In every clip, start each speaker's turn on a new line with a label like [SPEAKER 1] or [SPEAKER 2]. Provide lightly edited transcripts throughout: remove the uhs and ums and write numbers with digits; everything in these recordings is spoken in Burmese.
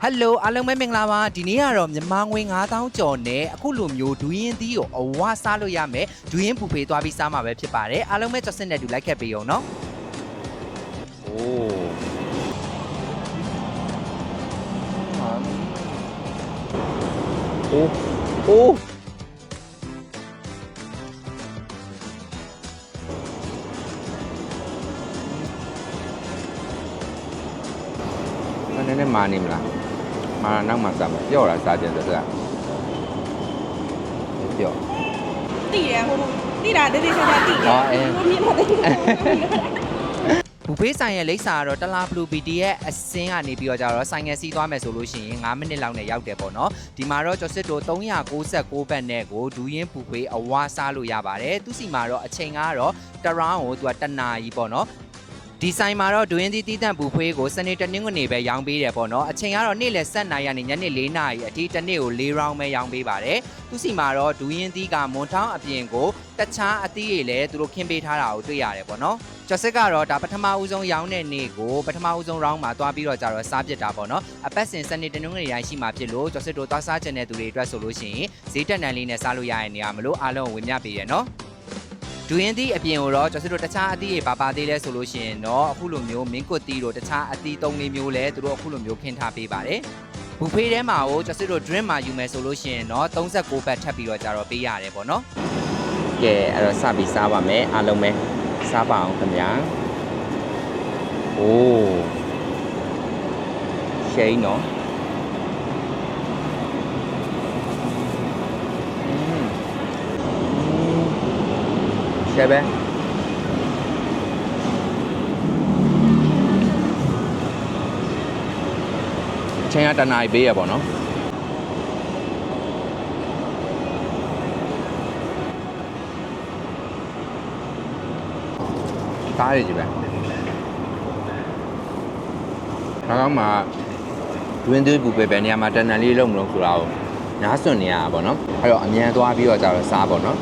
[SPEAKER 1] Hello အားလုံးပဲမင်္ဂလာပါဒီနေ့ကတော့မြန်မာငွေ9000ကျော်နဲ့အခုလိုမျိုးဒူးရင်သီးကိုအဝစားလို့ရမယ်ဒူးရင်ပူဖေးသွားပြီးစားမှာပဲဖြစ်ပါတယ်အားလုံးပဲကြော်စစ်နဲ့တူလိုက်ခဲ့ပေးအောင်နော်အိုးနည်းနည်းမာနေမလားမာနောက်မှစားမှာပြော့တာစားကြတယ်ဆိုတာပြော့
[SPEAKER 2] တိရဟိုတိတာတေးသေးချာချာတိတယ်ဟိုမြင်မသိ
[SPEAKER 1] ဘူဖေးဆိုင်ရဲ့လိပ်စာကတော့တလားဘလူး BT ရဲ့အစင်းကနေပြီးတော့ကြတော့ဆိုင်ငယ်စီးသွားမယ်ဆိုလို့ရှိရင်9မိနစ်လောက်နဲ့ရောက်တယ်ပေါ့နော်ဒီမှာတော့ကျော်စစ်တို့396ဘတ်နဲ့ကိုဒူးရင်ပူဖေးအဝါစားလို့ရပါတယ်သူစီမှာတော့အချိန်ကတော့တရောင်းကိုသူကတနာကြီးပေါ့နော်ဒီဆိုင်မှာတော့ဒူးရင်တီးတန့်ပူဖွေးကိုစနေတနင်္ဂနွေပဲရောင်းပေးတယ်ပေါ့နော်အချိန်ကတော့နေ့လယ်7:00နာရီကနေညနေ4:00နာရီအထိတစ်နေ့ကို4 round ပဲရောင်းပေးပါတယ်သူစီမှာတော့ဒူးရင်တီးကမွန်ထောင်းအပြင်ကိုတခြားအသီးတွေလည်းသူတို့ခင်းပေးထားတာကိုတွေ့ရတယ်ပေါ့နော်ကျော်စစ်ကတော့ဒါပထမဦးဆုံးရောင်းတဲ့နေ့ကိုပထမဦးဆုံး round မှာတွားပြီးတော့ကြတော့စားပစ်တာပေါ့နော်အပတ်စဉ်စနေတနင်္ဂနွေတိုင်းရှိမှာဖြစ်လို့ကျော်စစ်တို့သွားစားချင်တဲ့သူတွေအတွက်ဆိုလို့ရှိရင်ဈေးတက်နန်းလေးနဲ့စားလို့ရတဲ့နေရာမလို့အားလုံးကိုဝင်မြပေးရနော်ဒူးရင်သီးအပြင်ကိုတော့ကျွန်တော်တို့တခြားအသီးတွေပါသေးလဲဆိုလို့ရှိရင်တော့အခုလိုမျိုးမင်းကွတ်သီးတို့တခြားအသီး၃လေးမျိုးလဲသူတို့အခုလိုမျိုးခင်းထားပေးပါတယ်ဘူဖေးထဲမှာကိုကျွန်တော်တို့ drink မှာယူမယ်ဆိုလို့ရှိရင်တော့39ဘတ်ထပ်ပြီးတော့ကြတော့ပေးရတယ်ပေါ့နော်ကဲအဲ့တော့စပြီးစားပါမယ်အားလုံးပဲစားပါအောင်ခင်ဗျာအိုးရှိန်နော်ใช่ไหมချိန်ရတနာပေးရပေါ့နော်သားရည်ကြီးပဲနောက်မှတွင်းသွေးပူပဲပဲနေရာမှာတန်တန်လေးလုံးမလုံးဆိုတာကိုညားစွန်နေရတာပေါ့နော်အဲ့တော့အမြန်သွားပြီးတော့ကြတော့စားပေါ့နော်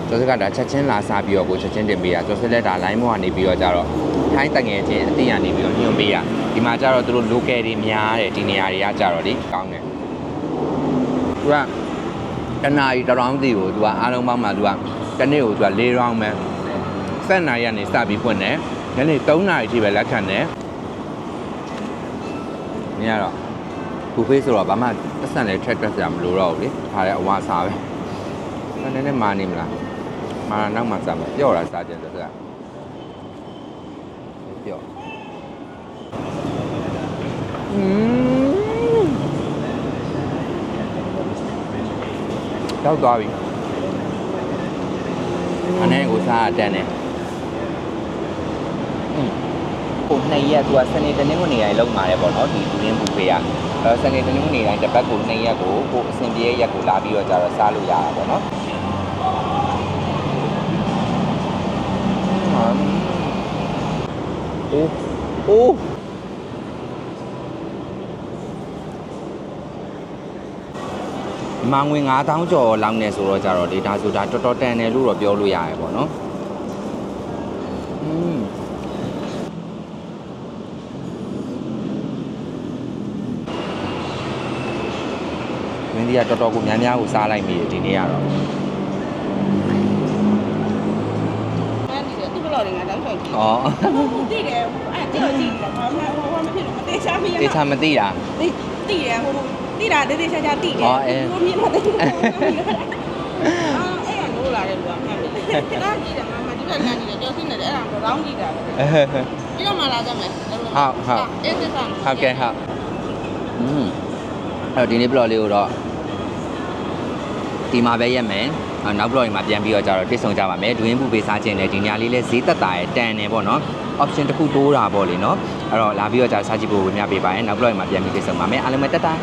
[SPEAKER 1] ကျော်စစ်ကဒါချက်ချင်းလာစားပြီးတော့ကိုချက်ချင်းတင်ပေးတာကျော်စစ်လက်ဒါ line မောကနေပြီးတော့ကြတော့ထိုင်းတငယ်ချင်းအသိရနေပြီးတော့ညွှန်ပေးရဒီမှာကြတော့သူတို့ local တွေများတယ်ဒီနေရာတွေကကြတော့လေကောင်းတယ်သူကတနာရီတရောင်းစီကိုသူကအားလုံးပေါင်းမှာသူကတစ်နေ့ကိုသူက4 round ပဲ7 နာရီကနေစပြီးဖွင့်တယ်ညနေ3 နာရီထိပဲလက်ခံတယ်ညတော့ဘူဖေးဆိုတော့ဘာမှပတ်စံလည်းထက်စရာမလိုတော့ဘူးလေဒါလည်းအဝါစားပဲနည်းနည်းမာနေမလားမာနောက်မှစားမှာပြော့တာစားကြတယ်ဆိုတာပြော့ရောက်သွားပြီအနေကိုစားတန်းတယ်ကို2ရက်သူကစနေတနင်္ဂနွေတိုင်းလုံးပါတယ်ပေါ့နော်ဒီဒူးရင်ပူဖေးကစနေတနင်္ဂနွေတိုင်းတစ်ပတ်ကို2ရက်ကိုအဆင်ပြေရက်ကိုလာပြီးတော့ကြတော့စားလို့ရတာပေါ့နော်အိုးမငွေ9000ကျော်လောက်နေဆိုတော့ကြတော့ဒါဆိုဒါတော်တော်တန်တယ်လို့တော့ပြောလို့ရတယ်ပေါ့နော်ဝင်းဒီကတော်တော်ကိုများများကိုစားလိုက်မိတယ်ဒီနေ့ကတော့
[SPEAKER 2] တိတယ်အဲ့ကြောက်ကြည့်တယ်ဘာမှဟိုမဖြစ်လို့မသေးချာမရ
[SPEAKER 1] တေချာမသိတာ
[SPEAKER 2] တိရဟိုတိတာတေးသေးချာချာတိတယ်ဟိုမြင်မသိအဲ့လိုလာတယ်လူကမှတ်ပြီဒါကြည့်တယ်မဒီကလမ်းကြည့်တယ်ကြောက်စင်းနေတယ်အဲ့ဒါတော့ရောင်းကြည့်တာပြီးတော့မှလာကြမယ်
[SPEAKER 1] ဟုတ်
[SPEAKER 2] အေးသစ္စာ
[SPEAKER 1] ဟုတ်ကဲ့ဟုတ်အဲ့တော့ဒီနေ့ blog လေးကိုတော့ဒီမှာပဲရက်မယ်နောက် blog မှာပြန်ပြီးတော့ကြတော့တိတ်ဆုံကြပါမယ်ဒူးရင်ပူပေးစားခြင်းနဲ့ဒီညလေးလဲဈေးသက်တာရတန်နေပေါ့နော် option တစ်ခုတိုးတာပေါ့လေနော်အဲ့တော့လာပြီးတော့ကြစားကြည့်ဖို့ဝင်ပြပေးပါရင်နောက် blog မှာပြန်ပြီးတိတ်ဆုံပါမယ်အားလုံးပဲတက်တာ